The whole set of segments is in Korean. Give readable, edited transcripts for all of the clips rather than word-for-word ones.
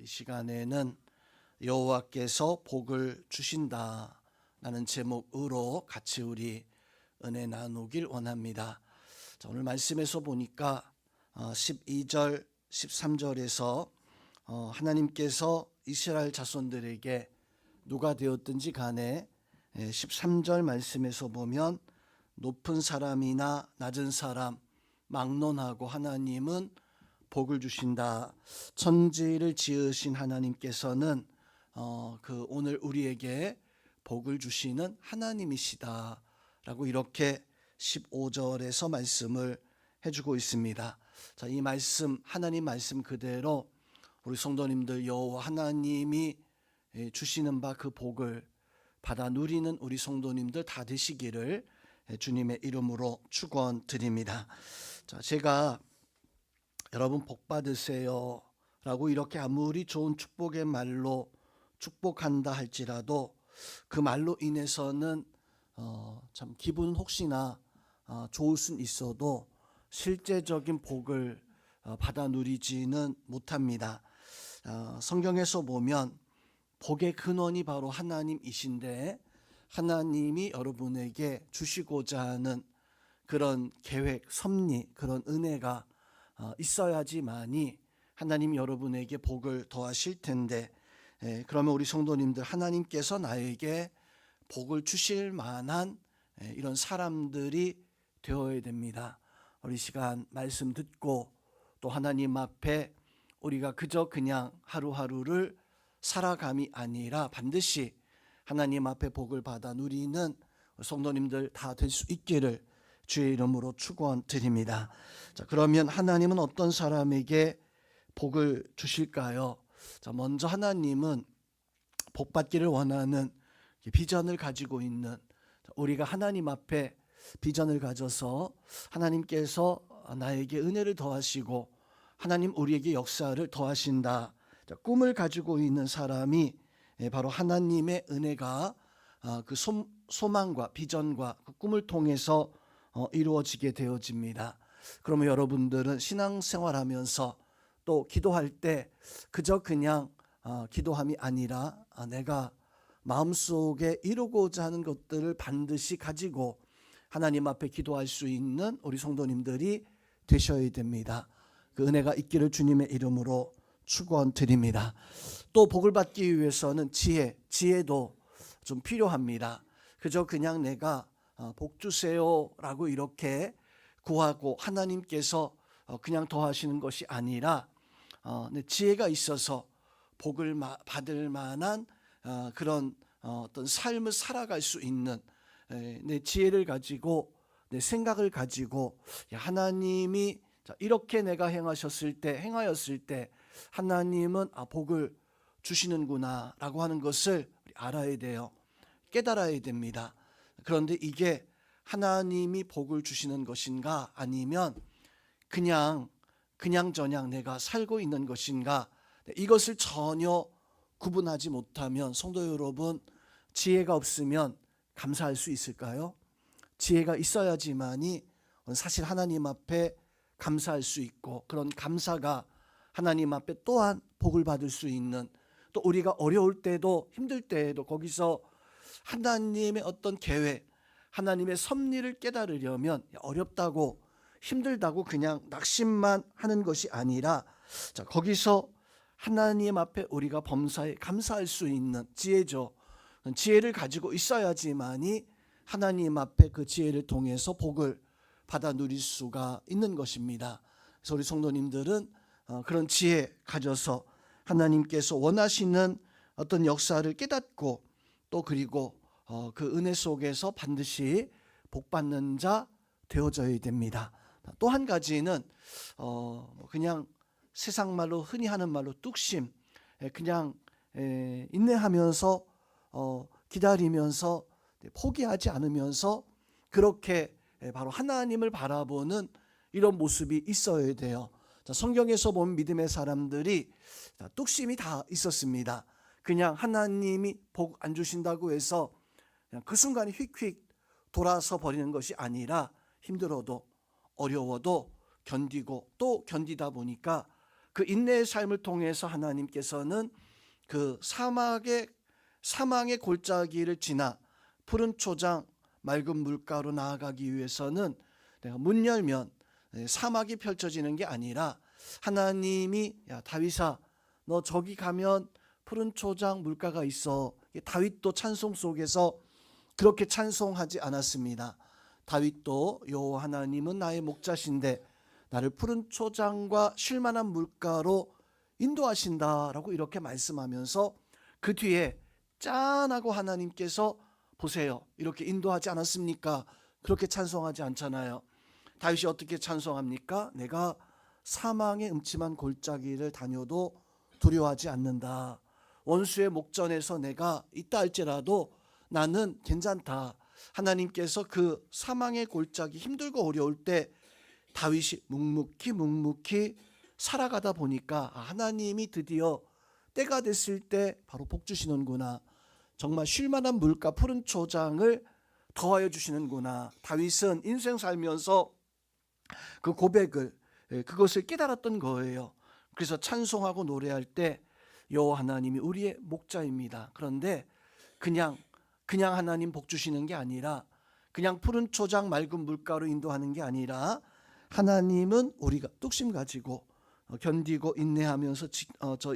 이 시간에는 여호와께서 복을 주신다라는 제목으로 같이 우리 은혜 나누길 원합니다. 자, 오늘 말씀에서 보니까 12절, 13절에서 하나님께서 이스라엘 자손들에게 누가 되었든지 간에 13절 말씀에서 보면 높은 사람이나 낮은 사람 막론하고 하나님은 복을 주신다. 천지를 지으신 하나님께서는 오늘 우리에게 복을 주시는 하나님이시다 라고 이렇게 15절에서 말씀을 해주고 있습니다. 자, 이 말씀, 하나님 말씀 그대로 우리 성도님들 여호와 하나님이 주시는 바 그 복을 받아 누리는 우리 성도님들 다 되시기를 주님의 이름으로 축원드립니다. 자, 제가 여러분 복 받으세요 라고 이렇게 아무리 좋은 축복의 말로 축복한다 할지라도 그 말로 인해서는 참 기분은 혹시나 좋을 순 있어도 실제적인 복을 받아 누리지는 못합니다. 성경에서 보면 복의 근원이 바로 하나님이신데 하나님이 여러분에게 주시고자 하는 그런 계획, 섭리, 그런 은혜가 있어야지만이 하나님 여러분에게 복을 더하실 텐데 그러면 우리 성도님들 하나님께서 나에게 복을 주실 만한 이런 사람들이 되어야 됩니다. 우리 시간 말씀 듣고 또 하나님 앞에 우리가 그냥 하루하루를 살아감이 아니라 반드시 하나님 앞에 복을 받아 누리는 성도님들 다 될 수 있기를 주의 이름으로 축원드립니다. 자, 그러면 하나님은 어떤 사람에게 복을 주실까요? 자, 먼저 하나님은 복 받기를 원하는 비전을 가지고 있는 우리가 하나님 앞에 비전을 가져서 하나님께서 나에게 은혜를 더하시고 하나님 우리에게 역사를 더하신다. 자, 꿈을 가지고 있는 사람이 바로 하나님의 은혜가 그 소망과 비전과 그 꿈을 통해서 이루어지게 되어집니다. 그러면 여러분들은 신앙생활하면서 또 기도할 때 그냥 기도함이 아니라 내가 마음속에 이루고자 하는 것들을 반드시 가지고 하나님 앞에 기도할 수 있는 우리 성도님들이 되셔야 됩니다. 그 은혜가 있기를 주님의 이름으로 축원드립니다. 또 복을 받기 위해서는 지혜도 좀 필요합니다. 그냥 내가 복 주세요 라고 이렇게 구하고 하나님께서 그냥 더하시는 것이 아니라 지혜가 있어서 복을 받을 만한 그런 어떤 삶을 살아갈 수 있는 내 지혜를 가지고 내 생각을 가지고 하나님이 이렇게 내가 행하였을 때 하나님은 복을 주시는구나 라고 하는 것을 알아야 돼요. 깨달아야 됩니다. 그런데 이게 하나님이 복을 주시는 것인가 아니면 그냥 내가 살고 있는 것인가 이것을 전혀 구분하지 못하면 성도 여러분 지혜가 없으면 감사할 수 있을까요? 지혜가 있어야지만이 사실 하나님 앞에 감사할 수 있고 그런 감사가 하나님 앞에 또한 복을 받을 수 있는 또 우리가 어려울 때도 힘들 때에도 거기서 하나님의 어떤 계획, 하나님의 섭리를 깨달으려면 어렵다고 힘들다고 그냥 낙심만 하는 것이 아니라 거기서 하나님 앞에 우리가 범사에 감사할 수 있는 지혜죠. 지혜를 가지고 있어야지만이 하나님 앞에 그 지혜를 통해서 복을 받아 누릴 수가 있는 것입니다. 그래서 우리 성도님들은 그런 지혜 가져서 하나님께서 원하시는 어떤 역사를 깨닫고 또 그리고 그 은혜 속에서 반드시 복받는 자 되어져야 됩니다. 또 한 가지는 그냥 세상 말로 흔히 하는 말로 뚝심, 그냥 인내하면서 기다리면서 포기하지 않으면서 그렇게 바로 하나님을 바라보는 이런 모습이 있어야 돼요. 성경에서 보면 믿음의 사람들이 뚝심이 다 있었습니다. 그냥 하나님이 복 안 주신다고 해서 그냥 그 순간에 휙휙 돌아서 버리는 것이 아니라 힘들어도 어려워도 견디고 또 견디다 보니까 그 인내의 삶을 통해서 하나님께서는 그 사망의 골짜기를 지나 푸른 초장 맑은 물가로 나아가기 위해서는 내가 문 열면 사막이 펼쳐지는 게 아니라 하나님이 야 다윗아 너 저기 가면 푸른 초장 물가가 있어. 다윗도 찬송 속에서 그렇게 찬송하지 않았습니다. 다윗도 여호와 하나님은 나의 목자신데 나를 푸른 초장과 쉴만한 물가로 인도하신다라고 이렇게 말씀하면서 그 뒤에 짠하고 하나님께서 보세요 이렇게 인도하지 않았습니까? 그렇게 찬송하지 않잖아요. 다윗이 어떻게 찬송합니까? 내가 사망의 음침한 골짜기를 다녀도 두려워하지 않는다. 원수의 목전에서 내가 있다 할지라도 나는 괜찮다. 하나님께서 그 사망의 골짜기 힘들고 어려울 때 다윗이 묵묵히 살아가다 보니까 하나님이 드디어 때가 됐을 때 바로 복 주시는구나. 정말 쉴만한 물가 푸른 초장을 더하여 주시는구나. 다윗은 인생 살면서 그 고백을 그것을 깨달았던 거예요. 그래서 찬송하고 노래할 때 여호와 하나님이 우리의 목자입니다. 그런데 그냥 하나님 복 주시는 게 아니라 그냥 푸른 초장 맑은 물가로 인도하는 게 아니라 하나님은 우리가 뚝심 가지고 견디고 인내하면서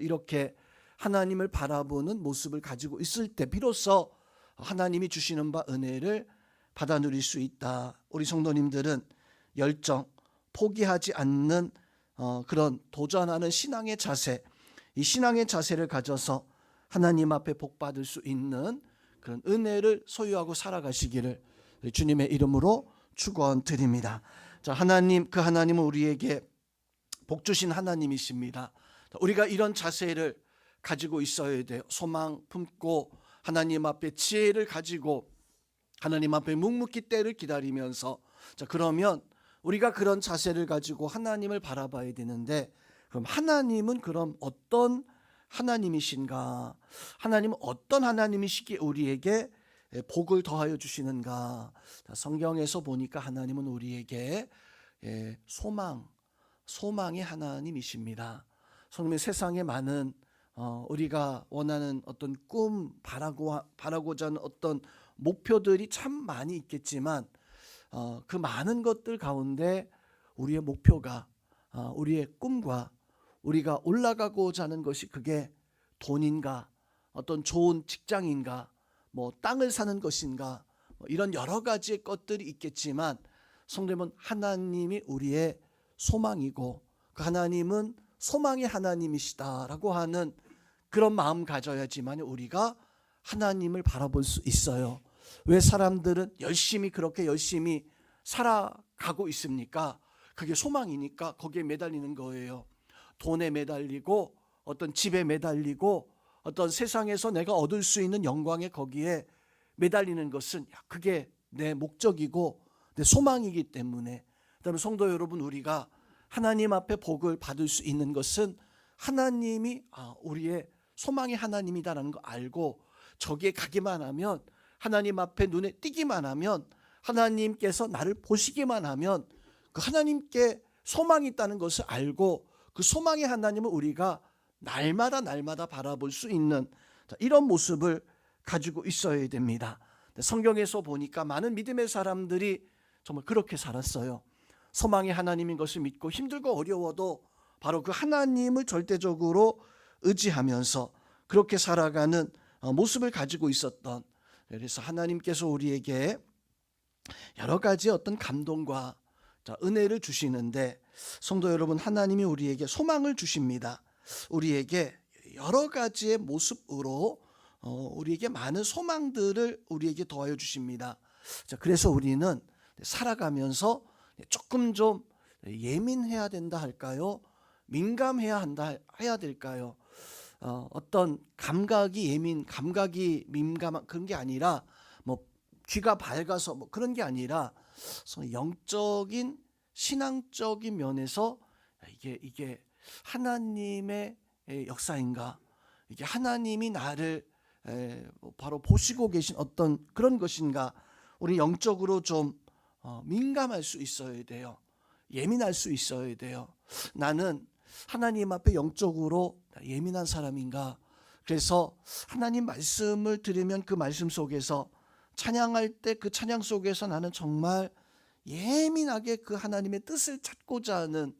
이렇게 하나님을 바라보는 모습을 가지고 있을 때 비로소 하나님이 주시는 바 은혜를 받아 누릴 수 있다. 우리 성도님들은 열정, 포기하지 않는 그런 도전하는 신앙의 자세, 이 신앙의 자세를 가져서 하나님 앞에 복 받을 수 있는 그런 은혜를 소유하고 살아가시기를 주님의 이름으로 축원드립니다. 자, 그 하나님은 우리에게 복 주신 하나님이십니다. 우리가 이런 자세를 가지고 있어야 돼요. 소망 품고 하나님 앞에 지혜를 가지고 하나님 앞에 묵묵히 때를 기다리면서 자, 그러면 우리가 그런 자세를 가지고 하나님을 바라봐야 되는데 그럼 하나님은 그럼 어떤 하나님이신가? 하나님은 어떤 하나님이시기에 우리에게 복을 더하여 주시는가? 성경에서 보니까 하나님은 우리에게 소망의 하나님이십니다. 성도님, 세상에 많은 우리가 원하는 어떤 꿈 바라고자 하는 어떤 목표들이 참 많이 있겠지만 그 많은 것들 가운데 우리의 목표가 우리의 꿈과 우리가 올라가고자 하는 것이 그게 돈인가 어떤 좋은 직장인가 뭐 땅을 사는 것인가 이런 여러 가지의 것들이 있겠지만 성도님은 하나님이 우리의 소망이고 그 하나님은 소망의 하나님이시다라고 하는 그런 마음 가져야지만 우리가 하나님을 바라볼 수 있어요. 왜 사람들은 그렇게 열심히 살아가고 있습니까? 그게 소망이니까 거기에 매달리는 거예요. 돈에 매달리고 어떤 집에 매달리고 어떤 세상에서 내가 얻을 수 있는 영광에 거기에 매달리는 것은 그게 내 목적이고 내 소망이기 때문에 그다음에 성도 여러분 우리가 하나님 앞에 복을 받을 수 있는 것은 하나님이 우리의 소망의 하나님이다라는 거 알고 저기에 가기만 하면 하나님 앞에 눈에 띄기만 하면 하나님께서 나를 보시기만 하면 그 하나님께 소망이 있다는 것을 알고 그 소망의 하나님을 우리가 날마다 바라볼 수 있는 이런 모습을 가지고 있어야 됩니다. 성경에서 보니까 많은 믿음의 사람들이 정말 그렇게 살았어요. 소망의 하나님인 것을 믿고 힘들고 어려워도 바로 그 하나님을 절대적으로 의지하면서 그렇게 살아가는 모습을 가지고 있었던 그래서 하나님께서 우리에게 여러 가지 어떤 감동과 은혜를 주시는데 성도 여러분 하나님이 우리에게 소망을 주십니다. 우리에게 여러 가지의 모습으로 우리에게 많은 소망들을 우리에게 더하여 주십니다. 그래서 우리는 살아가면서 조금 좀 예민해야 된다 할까요? 민감해야 해야 될까요? 어떤 감각이 민감한 그런 게 아니라 뭐 귀가 밝아서 뭐 그런 게 아니라 영적인 신앙적인 면에서 이게 하나님의 역사인가? 이게 하나님이 나를 바로 보시고 계신 어떤 그런 것인가? 우리 영적으로 좀 민감할 수 있어야 돼요. 예민할 수 있어야 돼요. 나는 하나님 앞에 영적으로 예민한 사람인가? 그래서 하나님 말씀을 들으면 그 말씀 속에서 찬양할 때 그 찬양 속에서 나는 정말 예민하게 그 하나님의 뜻을 찾고자 하는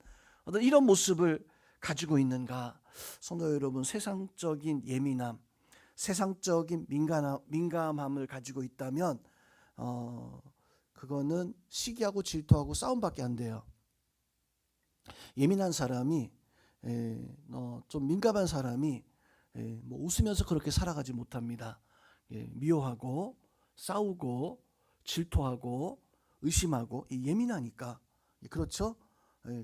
어떤 이런 모습을 가지고 있는가? 성도 여러분, 세상적인 예민함, 세상적인 민감함을 가지고 있다면 그거는 시기하고 질투하고 싸움밖에 안 돼요. 예민한 사람이 좀 민감한 사람이 뭐 웃으면서 그렇게 살아가지 못합니다. 미워하고 싸우고 질투하고 의심하고 예민하니까. 그렇죠?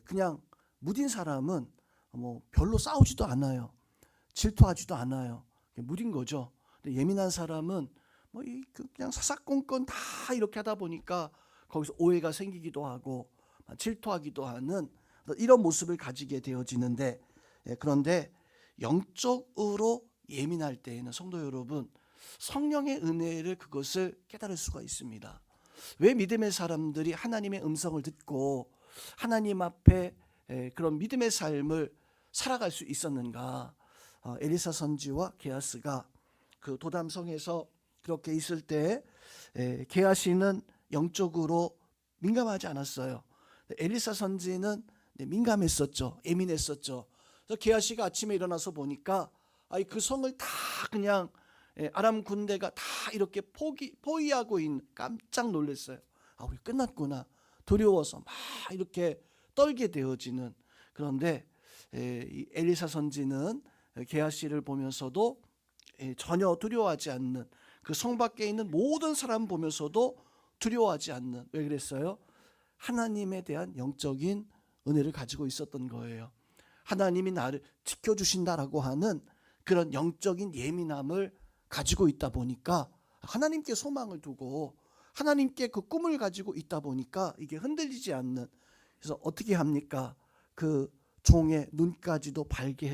그냥 무딘 사람은 뭐 별로 싸우지도 않아요. 질투하지도 않아요. 무딘 거죠. 근데 예민한 사람은 뭐 그냥 사사건건 다 이렇게 하다 보니까 거기서 오해가 생기기도 하고 질투하기도 하는 이런 모습을 가지게 되어지는데, 그런데 영적으로 예민할 때에는 성도 여러분, 성령의 은혜를 그것을 깨달을 수가 있습니다. 왜 믿음의 사람들이 하나님의 음성을 듣고 하나님 앞에 그런 믿음의 삶을 살아갈 수 있었는가? 엘리사 선지와 게하스가 그 도담성에서 그렇게 있을 때 게하시는 영적으로 민감하지 않았어요. 엘리사 선지는 민감했었죠. 예민했었죠. 그래서 게하시가 아침에 일어나서 보니까 그 성을 다 그냥 아람 군대가 다 이렇게 포위하고 있는, 깜짝 놀랐어요. 우리 끝났구나. 두려워서 막 이렇게 떨게 되어지는. 그런데 이 엘리사 선지는 게하시를 보면서도 전혀 두려워하지 않는, 그 성 밖에 있는 모든 사람 보면서도 두려워하지 않는. 왜 그랬어요? 하나님에 대한 영적인 은혜를 가지고 있었던 거예요. 하나님이 나를 지켜주신다라고 하는 그런 영적인 예민함을 가지고 있다 보니까, 하나님께 소망을 두고 하나님께 그 꿈을 가지고 있다 보니까 이게 흔들리지 않는. 그래서 어떻게 합니까? 그 종의 눈까지도 밝게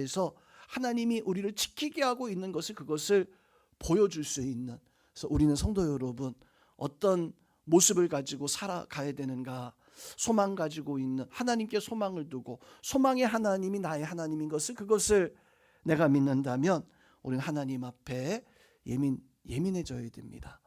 해서 하나님이 우리를 지키게 하고 있는 것을, 그것을 보여줄 수 있는. 그래서 우리는 성도 여러분, 어떤 모습을 가지고 살아가야 되는가? 소망 가지고 있는, 하나님께 소망을 두고 소망의 하나님이 나의 하나님인 것을, 그것을 내가 믿는다면 우리는 하나님 앞에 예민해져야 됩니다.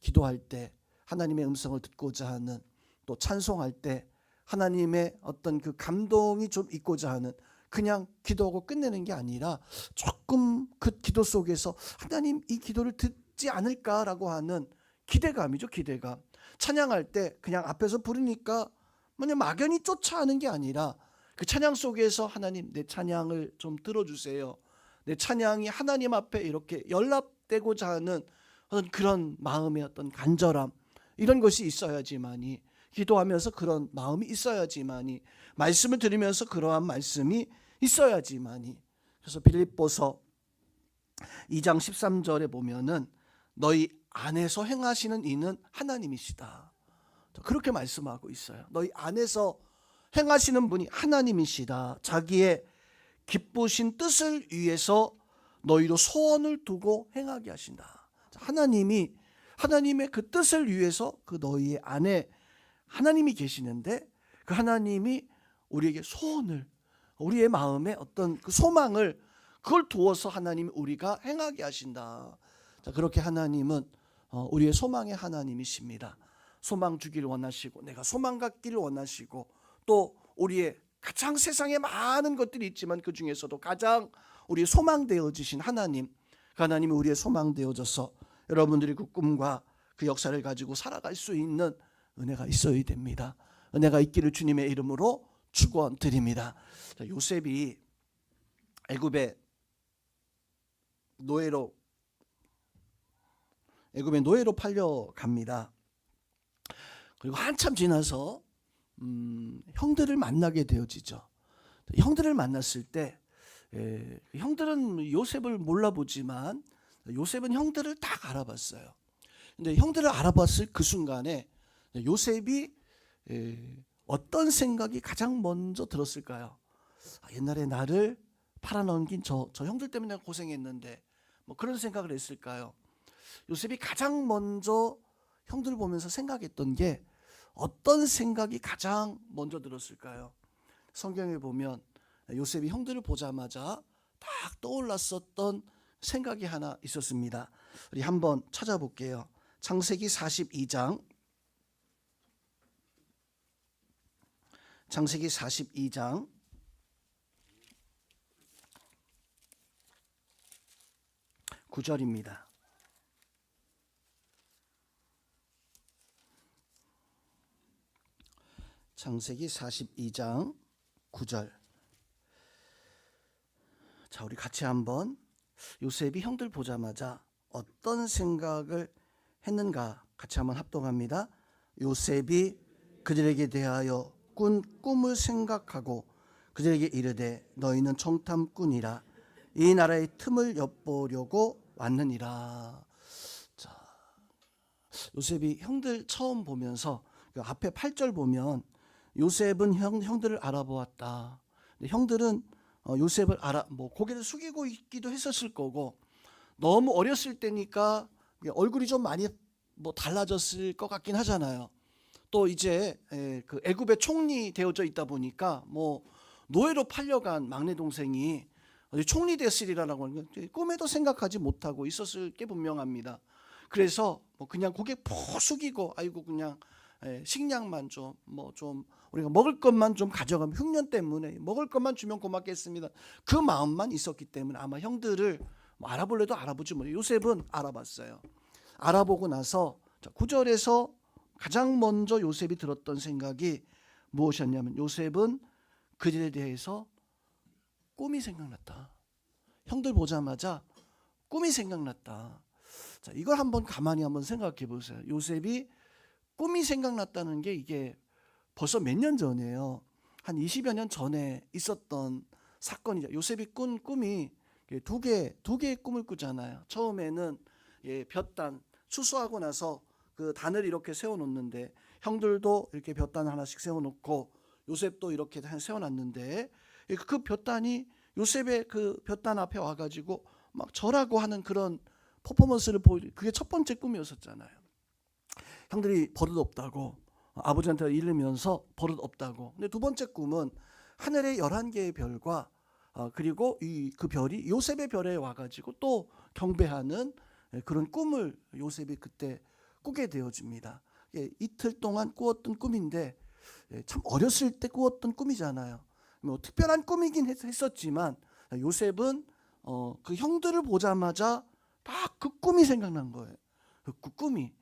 기도할 때 하나님의 음성을 듣고자 하는, 또 찬송할 때 하나님의 어떤 그 감동이 좀 있고자 하는, 그냥 기도하고 끝내는 게 아니라 조금 그 기도 속에서 하나님 이 기도를 듣지 않을까라고 하는 기대감이죠. 기대감. 찬양할 때 그냥 앞에서 부르니까 그냥 막연히 쫓아하는 게 아니라 그 찬양 속에서 하나님, 내 찬양을 좀 들어주세요. 내 찬양이 하나님 앞에 이렇게 연락되고자 하는 그런 마음의 어떤 간절함, 이런 것이 있어야지만이, 기도하면서 그런 마음이 있어야지만이, 말씀을 들으면서 그러한 말씀이 있어야지만이. 그래서 빌립보서 2장 13절에 보면은 너희 안에서 행하시는 이는 하나님이시다, 그렇게 말씀하고 있어요. 너희 안에서 행하시는 분이 하나님이시다. 자기의 기쁘신 뜻을 위해서 너희로 소원을 두고 행하게 하신다. 하나님이, 하나님의 그 뜻을 위해서 그 너희 안에 하나님이 계시는데, 그 하나님이 우리에게 소원을, 우리의 마음에 어떤 그 소망을, 그걸 두어서 하나님이 우리가 행하게 하신다. 자, 그렇게 하나님은 우리의 소망의 하나님이십니다. 소망 주기를 원하시고, 내가 소망 갖기를 원하시고, 또 우리의 가장 세상에 많은 것들이 있지만 그 중에서도 가장 우리의 소망 되어지신 하나님, 그 하나님이 우리의 소망 되어져서 여러분들이 그 꿈과 그 역사를 가지고 살아갈 수 있는 은혜가 있어야 됩니다. 은혜가 있기를 주님의 이름으로 축원드립니다. 요셉이 애굽의 노예로 팔려갑니다. 그리고 한참 지나서 형들을 만나게 되어지죠. 형들을 만났을 때 형들은 요셉을 몰라보지만 요셉은 형들을 딱 알아봤어요. 근데 형들을 알아봤을 그 순간에 요셉이 어떤 생각이 가장 먼저 들었을까요? 옛날에 나를 팔아넘긴 저 형들 때문에 내가 고생했는데, 뭐 그런 생각을 했을까요? 요셉이 가장 먼저 형들 보면서 생각했던 게 어떤 생각이 가장 먼저 들었을까요? 성경에 보면 요셉이 형들을 보자마자 딱 떠올랐었던 생각이 하나 있었습니다. 우리 한번 찾아볼게요. 창세기 42장. 창세기 42장 9절입니다. 창세기 42장 9절. 자, 우리 같이 한번 요셉이 형들 보자마자 어떤 생각을 했는가 같이 한번 합동합니다. 요셉이 그들에게 대하여 꾼 꿈을 생각하고 그들에게 이르되 너희는 정탐꾼이라 이 나라의 틈을 엿보려고 왔느니라. 자, 요셉이 형들 처음 보면서 그 앞에 8절 보면 요셉은 형들을 알아보았다. 형들은 요셉을 고개를 숙이고 있기도 했었을 거고, 너무 어렸을 때니까 얼굴이 좀 많이 달라졌을 것 같긴 하잖아요. 또 이제 그 애굽의 총리 되어져 있다 보니까 노예로 팔려간 막내 동생이 총리 됐으리라고 하는 건 꿈에도 생각하지 못하고 있었을 게 분명합니다. 그래서 그냥 고개 푹 숙이고 아이고 그냥 식량만 좀 우리가 먹을 것만 좀 가져가면 흉년 때문에 먹을 것만 주면 고맙겠습니다. 그 마음만 있었기 때문에 아마 형들을 알아볼래도 알아보지 못해. 요셉은 알아봤어요. 알아보고 나서 9절에서 가장 먼저 요셉이 들었던 생각이 무엇이었냐면 요셉은 그들에 대해서 꿈이 생각났다. 형들 보자마자 꿈이 생각났다. 자, 이걸 한번 가만히 한번 생각해 보세요. 요셉이 꿈이 생각났다는 게 이게 벌써 몇 년 전이에요. 한 20여 년 전에 있었던 사건이죠. 요셉이 꾼 꿈이 두 개의 꿈을 꾸잖아요. 처음에는 볕단 추수하고 나서 그 단을 이렇게 세워놓는데 형들도 이렇게 볕단 하나씩 세워놓고 요셉도 이렇게 세워놨는데 그 볕단이 요셉의 그 볕단 앞에 와가지고 막 절하고 하는 그런 퍼포먼스를 그게 첫 번째 꿈이었었잖아요. 형들이 버릇 없다고 아버지한테 이르면서 버릇 없다고. 근데 두 번째 꿈은 하늘의 11개의 별과 그리고 그 별이 요셉의 별에 와가지고 또 경배하는 그런 꿈을 요셉이 그때 꾸게 되어집니다. 이틀 동안 꾸었던 꿈인데 참 어렸을 때 꾸었던 꿈이잖아요. 특별한 꿈이긴 했었지만 요셉은 그 형들을 보자마자 딱 그 꿈이 생각난 거예요. 그 꿈이.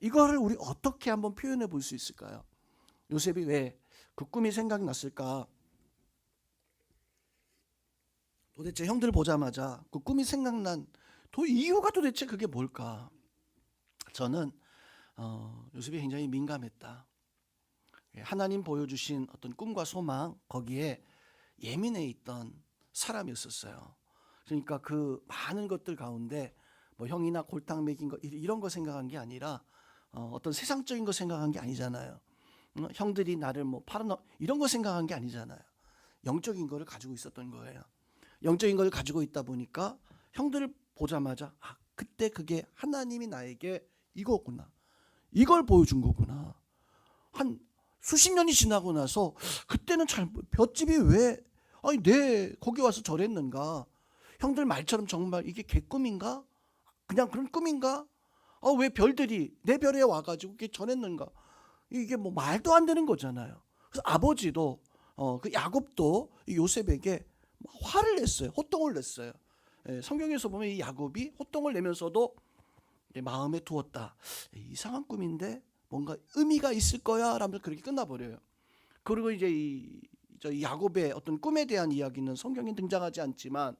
이거를 우리 어떻게 한번 표현해 볼 수 있을까요? 요셉이 왜 그 꿈이 생각났을까? 도대체 형들을 보자마자 그 꿈이 생각난 이유가 도대체 그게 뭘까? 저는 요셉이 굉장히 민감했다. 하나님 보여주신 어떤 꿈과 소망 거기에 예민해 있던 사람이었었어요. 그러니까 그 많은 것들 가운데 형이나 골탕 먹인 거 이런 거 생각한 게 아니라 어떤 세상적인 거 생각한 게 아니잖아요. 형들이 나를 팔아넣 이런 거 생각한 게 아니잖아요. 영적인 거를 가지고 있었던 거예요. 영적인 걸 가지고 있다 보니까 형들을 보자마자 그때 그게 하나님이 나에게 이거구나. 이걸 보여준 거구나. 한 수십 년이 지나고 나서 그때는 볏집이 왜 거기 와서 절했는가? 형들 말처럼 정말 이게 개꿈인가? 그냥 그런 꿈인가? 왜 별들이 내 별에 와가지고 이렇게 전했는가? 이게 말도 안 되는 거잖아요. 그래서 아버지도 그 야곱도 요셉에게 화를 냈어요. 호통을 냈어요. 성경에서 보면 이 야곱이 호통을 내면서도 마음에 두었다. 이상한 꿈인데 뭔가 의미가 있을 거야 라면서 그렇게 끝나버려요. 그리고 이제 이 야곱의 어떤 꿈에 대한 이야기는 성경에 등장하지 않지만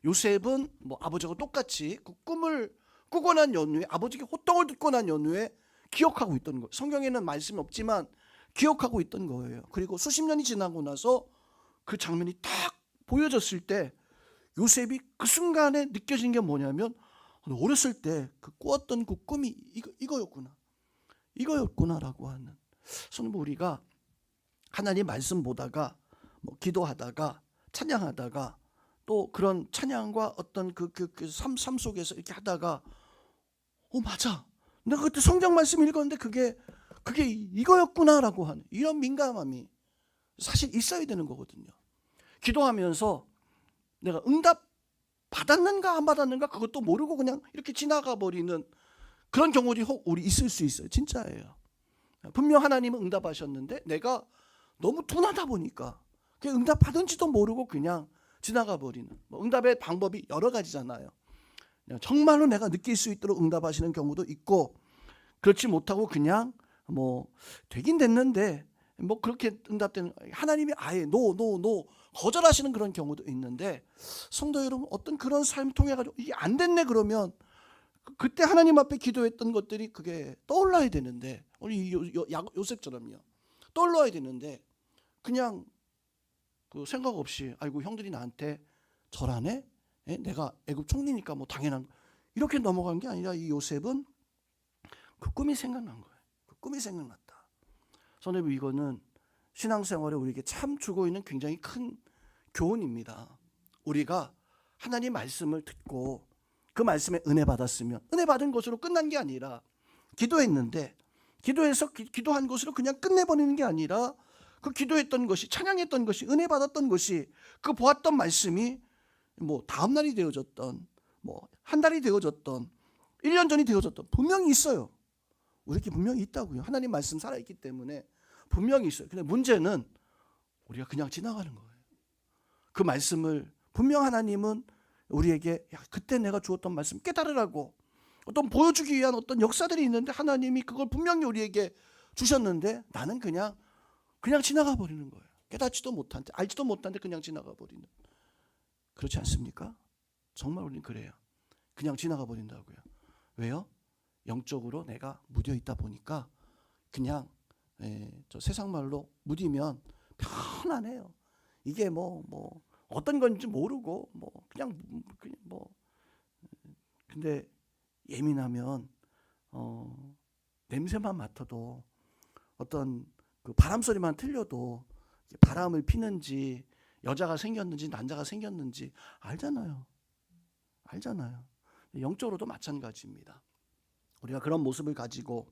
요셉은 아버지하고 똑같이 그 꿈을 꾸고 난 연후에 아버지께 호통을 듣고 난 연후에 기억하고 있던 거예요. 성경에는 말씀이 없지만 기억하고 있던 거예요. 그리고 수십 년이 지나고 나서 그 장면이 딱 보여졌을 때 요셉이 그 순간에 느껴진 게 뭐냐면 어렸을 때 그 꾸었던 그 꿈이 이거였구나라고 하는. 저는 우리가 하나님 말씀 보다가 기도하다가 찬양하다가 또 그런 찬양과 어떤 그 삶 속에서 이렇게 하다가 맞아. 내가 그때 성경 말씀 읽었는데 그게 이거였구나라고 하는 이런 민감함이 사실 있어야 되는 거거든요. 기도하면서 내가 응답 받았는가 안 받았는가 그것도 모르고 그냥 이렇게 지나가 버리는 그런 경우들이 혹 우리 있을 수 있어요. 진짜예요. 분명 하나님은 응답하셨는데 내가 너무 둔하다 보니까 그냥 응답 받은지도 모르고 그냥 지나가 버리는, 응답의 방법이 여러 가지잖아요. 정말로 내가 느낄 수 있도록 응답하시는 경우도 있고, 그렇지 못하고 그냥 되긴 됐는데 그렇게 응답되는, 하나님이 아예 노 거절하시는 그런 경우도 있는데, 성도 여러분, 어떤 그런 삶을 통해 가지고 이게 안 됐네 그러면 그때 하나님 앞에 기도했던 것들이 그게 떠올라야 되는데, 우리 요셉처럼요, 떠올라야 되는데 그냥 그 생각 없이 아이고 형들이 나한테 절하네, 내가 애굽 총리니까 당연한, 이렇게 넘어간 게 아니라 이 요셉은 그 꿈이 생각난 거예요. 그 꿈이 생각났다. 선생님, 이거는 신앙생활에 우리에게 참 주고 있는 굉장히 큰 교훈입니다. 우리가 하나님 말씀을 듣고 그 말씀에 은혜 받았으면 은혜 받은 것으로 끝난 게 아니라, 기도했는데 기도해서 기도한 것으로 그냥 끝내버리는 게 아니라, 그 기도했던 것이, 찬양했던 것이, 은혜 받았던 것이, 그 보았던 말씀이 다음 날이 되어졌던, 한 달이 되어졌던, 1년 전이 되어졌던, 분명히 있어요. 우리에게 분명히 있다고요. 하나님 말씀 살아있기 때문에 분명히 있어요. 근데 문제는 우리가 그냥 지나가는 거예요. 그 말씀을 분명 하나님은 우리에게 그때 내가 주었던 말씀 깨달으라고 어떤 보여주기 위한 어떤 역사들이 있는데, 하나님이 그걸 분명히 우리에게 주셨는데 나는 그냥 지나가 버리는 거예요. 깨닫지도 못한데, 알지도 못한데 그냥 지나가 버리는. 그렇지 않습니까? 정말 우리는 그래요. 그냥 지나가 버린다고요. 왜요? 영적으로 내가 무뎌 있다 보니까 그냥 저 세상 말로 무디면 편안해요. 이게 어떤 건지 모르고 그냥 근데 예민하면 냄새만 맡아도, 어떤 그 바람 소리만 틀려도 바람을 피는지 여자가 생겼는지 남자가 생겼는지 알잖아요. 영적으로도 마찬가지입니다. 우리가 그런 모습을 가지고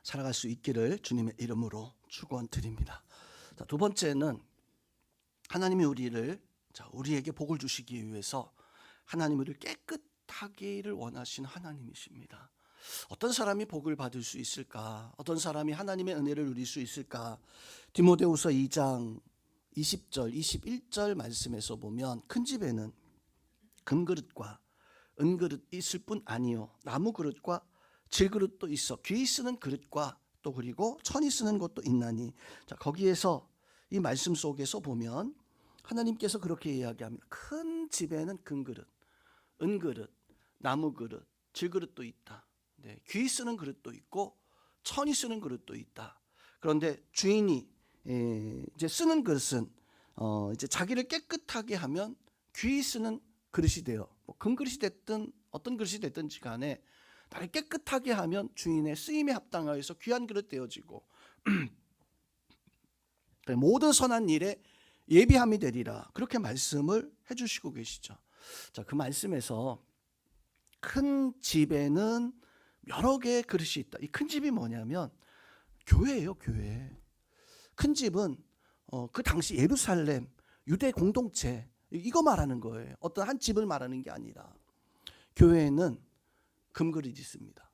살아갈 수 있기를 주님의 이름으로 축원드립니다. 자, 두 번째는 하나님이 우리에게 복을 주시기 위해서 하나님이 우리를 깨끗하기를 원하시는 하나님이십니다. 어떤 사람이 복을 받을 수 있을까? 어떤 사람이 하나님의 은혜를 누릴 수 있을까? 디모데후서 2장 20절 21절 말씀에서 보면, 큰 집에는 금그릇과 은그릇 있을 뿐 아니요 나무 그릇과 질그릇도 있어 귀 쓰는 그릇과 또 그리고 천이 쓰는 것도 있나니. 자, 거기에서 이 말씀 속에서 보면 하나님께서 그렇게 이야기합니다. 큰 집에는 금그릇, 은그릇, 나무 그릇, 질그릇도 있다. 귀 쓰는 그릇도 있고 천이 쓰는 그릇도 있다. 그런데 주인이 이제 쓰는 그릇은 이제 자기를 깨끗하게 하면 귀 쓰는 그릇이 돼요. 금그릇이 됐든 어떤 그릇이 됐든지 간에 나를 깨끗하게 하면 주인의 쓰임에 합당하여서 귀한 그릇 되어지고 모든 선한 일에 예비함이 되리라, 그렇게 말씀을 해주시고 계시죠. 자, 그 말씀에서 큰 집에는 여러 개의 그릇이 있다. 이 큰 집이 뭐냐면 교회예요, 교회. 큰 집은 그 당시 예루살렘 유대 공동체, 이거 말하는 거예요. 어떤 한 집을 말하는 게 아니라. 교회에는 금그릇이 있습니다.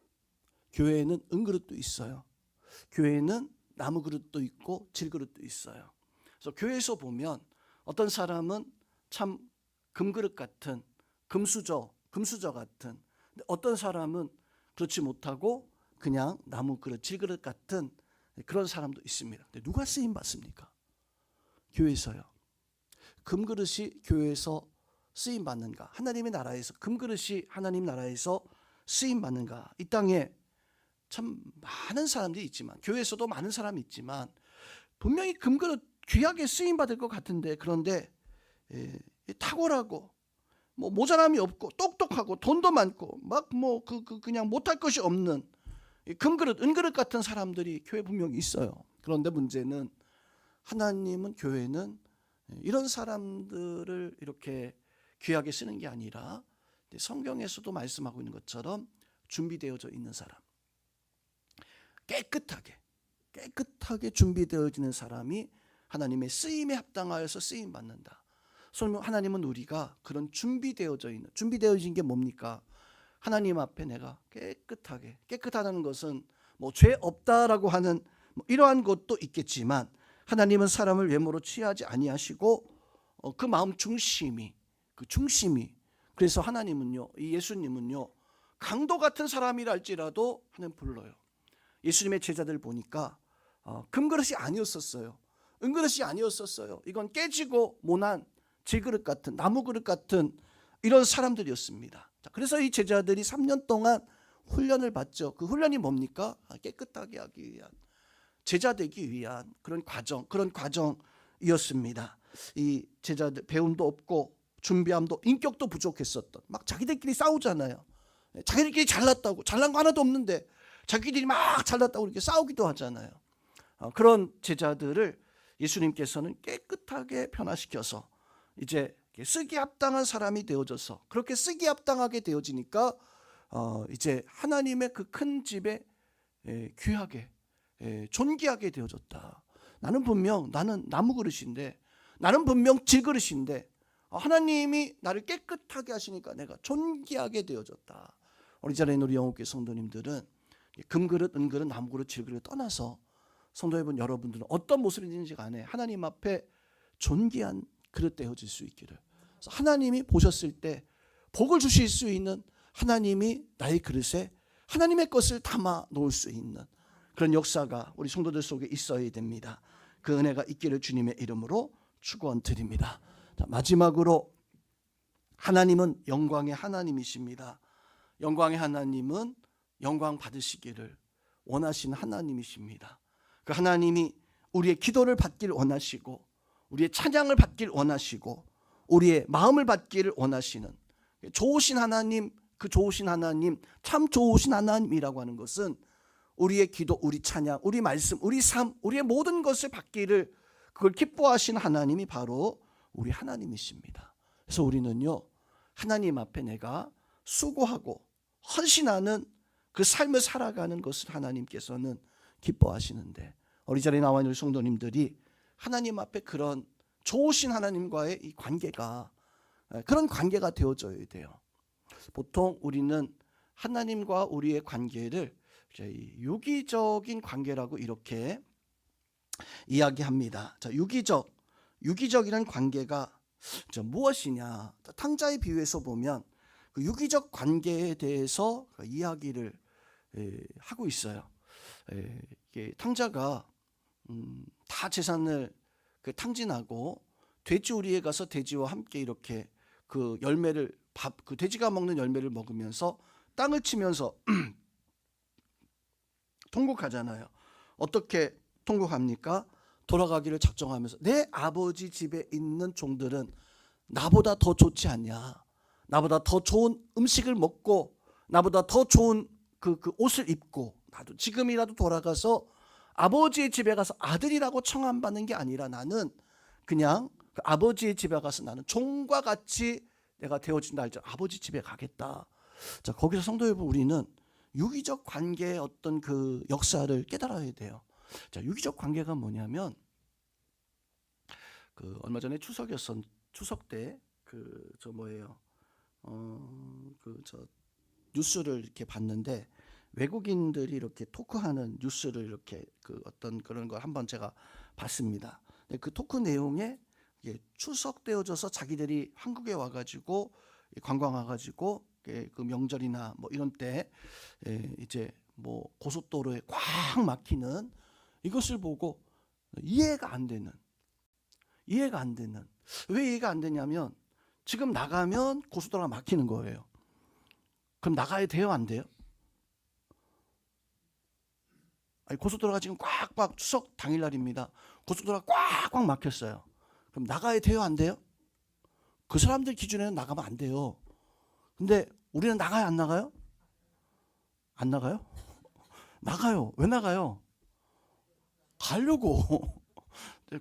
교회에는 은그릇도 있어요. 교회에는 나무 그릇도 있고 질그릇도 있어요. 그래서 교회에서 보면 어떤 사람은 참 금그릇 같은, 금수저 같은, 어떤 사람은 그렇지 못하고 그냥 나무 그릇, 질그릇 같은 그런 사람도 있습니다. 근데 누가 쓰임 받습니까? 교회에서요. 금그릇이 교회에서 쓰임 받는가? 하나님의 나라에서 금그릇이 하나님 나라에서 쓰임 받는가? 이 땅에 참 많은 사람들이 있지만, 교회에서도 많은 사람이 있지만 분명히 금그릇 귀하게 쓰임 받을 것 같은데, 그런데 탁월하고 모자람이 없고 똑똑하고 돈도 많고 그냥 못할 것이 없는 금그릇, 은그릇 같은 사람들이 교회 분명히 있어요. 그런데 문제는 하나님은, 교회는 이런 사람들을 이렇게 귀하게 쓰는 게 아니라 성경에서도 말씀하고 있는 것처럼 준비되어져 있는 사람, 깨끗하게 준비되어지는 사람이 하나님의 쓰임에 합당하여서 쓰임 받는다. 하나님은 우리가 그런 준비되어진 게 뭡니까? 하나님 앞에 내가 깨끗하다는 것은 뭐 죄 없다라고 하는 뭐 이러한 것도 있겠지만, 하나님은 사람을 외모로 취하지 아니하시고 그 마음 중심이 그래서 하나님은요, 이 예수님은요, 강도 같은 사람이라 할지라도 하나님 불러요. 예수님의 제자들 보니까 금그릇이 아니었었어요. 은그릇이 아니었었어요. 이건 깨지고 모난 질그릇 같은, 나무 그릇 같은 이런 사람들이었습니다. 그래서 이 제자들이 3년 동안 훈련을 받죠. 그 훈련이 뭡니까? 깨끗하게 하기 위한, 제자 되기 위한 그런 과정이었습니다. 이 제자들 배움도 없고 준비함도, 인격도 부족했었던, 막 자기들끼리 싸우잖아요. 자기들끼리 잘났다고, 잘난 거 하나도 없는데 자기들이 막 잘났다고 이렇게 싸우기도 하잖아요. 그런 제자들을 예수님께서는 깨끗하게 변화시켜서 이제 쓰기 합당한 사람이 되어져서, 그렇게 쓰기 합당하게 되어지니까 이제 하나님의 그 큰 집에 귀하게, 존귀하게 되어졌다. 나는 나무 그릇인데, 나는 분명 질그릇인데 하나님이 나를 깨끗하게 하시니까 내가 존귀하게 되어졌다. 우리 자리에 있는 우리 영혼교회 성도님들은 금그릇, 은그릇, 나무그릇, 질그릇 떠나서 성도 여러분들은 어떤 모습인지 간에 하나님 앞에 존귀한 그릇 되어질 수 있기를, 하나님이 보셨을 때 복을 주실 수 있는, 하나님이 나의 그릇에 하나님의 것을 담아 놓을 수 있는 그런 역사가 우리 성도들 속에 있어야 됩니다. 그 은혜가 있기를 주님의 이름으로 축원드립니다. 마지막으로, 하나님은 영광의 하나님이십니다. 영광의 하나님은 영광 받으시기를 원하시는 하나님이십니다. 그 하나님이 우리의 기도를 받기를 원하시고, 우리의 찬양을 받기를 원하시고, 우리의 마음을 받기를 원하시는 좋으신 하나님, 그 좋으신 하나님, 참 좋으신 하나님이라고 하는 것은 우리의 기도, 우리 찬양, 우리 말씀, 우리 삶, 우리의 모든 것을 받기를, 그걸 기뻐하시는 하나님이 바로 우리 하나님이십니다. 그래서 우리는요, 하나님 앞에 내가 수고하고 헌신하는 그 삶을 살아가는 것을 하나님께서는 기뻐하시는데, 우리 자리에 나와 있는 성도님들이 하나님 앞에 그런 좋으신 하나님과의 이 관계가, 그런 관계가 되어져야 돼요. 보통 우리는 하나님과 우리의 관계를 유기적인 관계라고 이렇게 이야기합니다. 자, 유기적이라는 관계가 무엇이냐? 탕자의 비유에서 보면 그 유기적 관계에 대해서 이야기를 하고 있어요. 탕자가 다 재산을 탕진하고 돼지우리에 가서 돼지와 함께 이렇게 그 열매를, 그 돼지가 먹는 열매를 먹으면서 땅을 치면서 통곡하잖아요. 어떻게 통곡합니까? 돌아가기를 작정하면서, 내 아버지 집에 있는 종들은 나보다 더 좋지 않냐? 나보다 더 좋은 음식을 먹고, 나보다 더 좋은 그 옷을 입고, 나도 지금이라도 돌아가서 아버지의 집에 가서 아들이라고 청함받는 게 아니라, 나는 그냥 그 아버지의 집에 가서 나는 종과 같이 내가 되어진다 할지 아버지 집에 가겠다. 자, 거기서 성도 여러분, 우리는 유기적 관계의 어떤 그 역사를 깨달아야 돼요. 자, 유기적 관계가 뭐냐면, 그 얼마 전에 추석 때 뉴스를 이렇게 봤는데, 외국인들이 이렇게 토크하는 뉴스를 이렇게 그 어떤 그런 걸 한번 제가 봤습니다. 그 토크 내용에 추석 때어져서 자기들이 한국에 와가지고 관광 와가지고 그 명절이나 뭐 이런 때 이제 뭐 고속도로에 꽉 막히는 이것을 보고 이해가 안 되는. 왜 이해가 안 되냐면, 지금 나가면 고속도로가 막히는 거예요. 그럼 나가야 돼요, 안 돼요? 아니, 고속도로가 지금 꽉꽉, 추석 당일날입니다. 고속도로가 꽉꽉 막혔어요. 그럼 나가야 돼요, 안 돼요? 그 사람들 기준에는 나가면 안 돼요. 근데 우리는 나가요, 안 나가요? 안 나가요? 나가요. 왜 나가요? 가려고.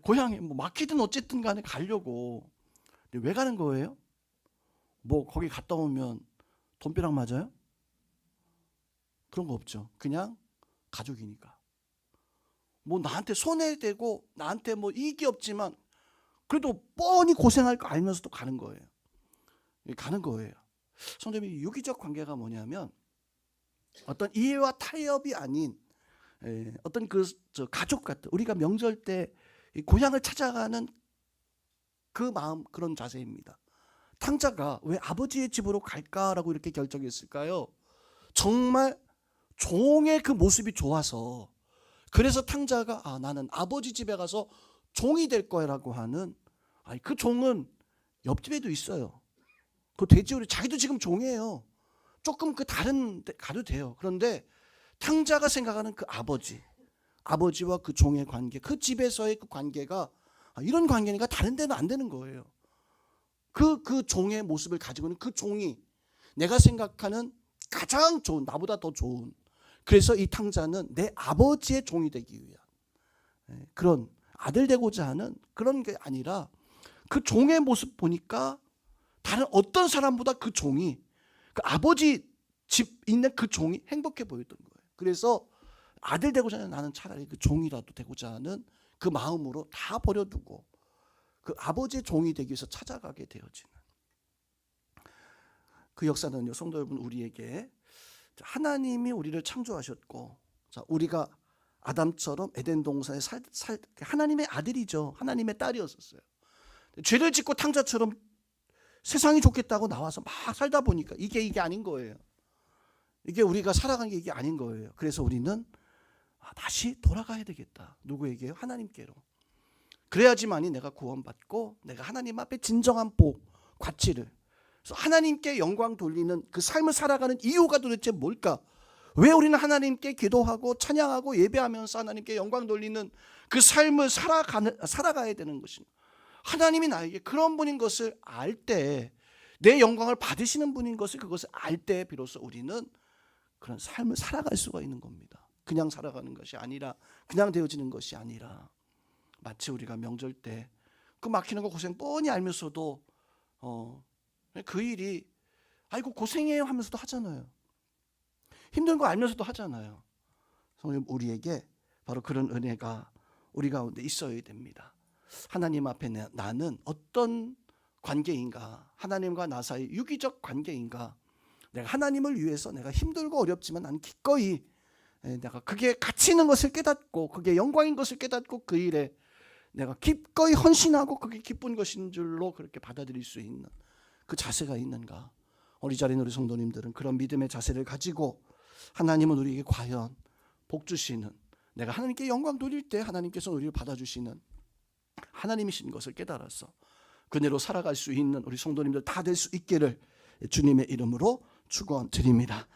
고향에 뭐 막히든 어쨌든 간에 가려고. 근데 왜 가는 거예요? 뭐 거기 갔다 오면 돈벼락 맞아요? 그런 거 없죠. 그냥 가족이니까. 뭐 나한테 손해되고 나한테 뭐 이익이 없지만 그래도 뻔히 고생할 거 알면서도 가는 거예요. 가는 거예요. 성도님, 유기적 관계가 뭐냐면 어떤 이해와 타협이 아닌 어떤 가족 같은, 우리가 명절 때 고향을 찾아가는 그 마음, 그런 자세입니다. 탕자가 왜 아버지의 집으로 갈까라고 이렇게 결정했을까요? 정말 종의 그 모습이 좋아서, 그래서 탕자가 나는 아버지 집에 가서 종이 될 거라고 하는, 그 종은 옆집에도 있어요. 그 돼지우리 자기도 지금 종이에요. 조금 그 다른 데 가도 돼요. 그런데 탕자가 생각하는 그 아버지와 그 종의 관계, 그 집에서의 그 관계가 이런 관계니까 다른 데는 안 되는 거예요. 그 종의 모습을 가지고 있는 그 종이 내가 생각하는 가장 좋은, 나보다 더 좋은, 그래서 이 탕자는 내 아버지의 종이 되기 위한 그런, 아들 되고자 하는 그런 게 아니라 그 종의 모습 보니까 다른 어떤 사람보다 그 종이, 그 아버지 집 있는 그 종이 행복해 보였던 거예요. 그래서 아들 되고자 하는, 나는 차라리 그 종이라도 되고자 하는 그 마음으로 다 버려두고 그 아버지의 종이 되기 위해서 찾아가게 되어지는 그 역사는요, 성도 여러분, 우리에게 하나님이 우리를 창조하셨고, 우리가 아담처럼 에덴 동산에 하나님의 아들이죠. 하나님의 딸이었었어요. 죄를 짓고 탕자처럼 세상이 좋겠다고 나와서 막 살다 보니까 이게 아닌 거예요. 이게 우리가 살아간 게 이게 아닌 거예요. 그래서 우리는 다시 돌아가야 되겠다. 누구에게요? 하나님께로. 그래야지만이 내가 구원받고 내가 하나님 앞에 진정한 복, 가치를, 그래서 하나님께 영광 돌리는 그 삶을 살아가는 이유가 도대체 뭘까? 왜 우리는 하나님께 기도하고 찬양하고 예배하면서 하나님께 영광 돌리는 그 삶을 살아가야 되는 것입니다. 하나님이 나에게 그런 분인 것을 알 때, 내 영광을 받으시는 분인 것을, 그것을 알 때 비로소 우리는 그런 삶을 살아갈 수가 있는 겁니다. 그냥 살아가는 것이 아니라, 그냥 되어지는 것이 아니라, 마치 우리가 명절 때 그 막히는 거 고생 뻔히 알면서도 그 일이 아이고 고생해요 하면서도 하잖아요. 힘든 거 알면서도 하잖아요. 성령, 우리에게 바로 그런 은혜가 우리 가운데 있어야 됩니다. 하나님 앞에 나는 어떤 관계인가? 하나님과 나 사이 유기적 관계인가? 내가 하나님을 위해서 내가 힘들고 어렵지만 나는 기꺼이 내가 그게 가치 있는 것을 깨닫고 그게 영광인 것을 깨닫고 그 일에 내가 기꺼이 헌신하고 그게 기쁜 것인 줄로 그렇게 받아들일 수 있는 그 자세가 있는가? 우리 자리는 우리 성도님들은 그런 믿음의 자세를 가지고 하나님은 우리에게 과연 복 주시는, 내가 하나님께 영광 돌릴 때 하나님께서 우리를 받아주시는 하나님이신 것을 깨달아서 그대로 살아갈 수 있는 우리 성도님들 다 될 수 있기를 주님의 이름으로 축원드립니다.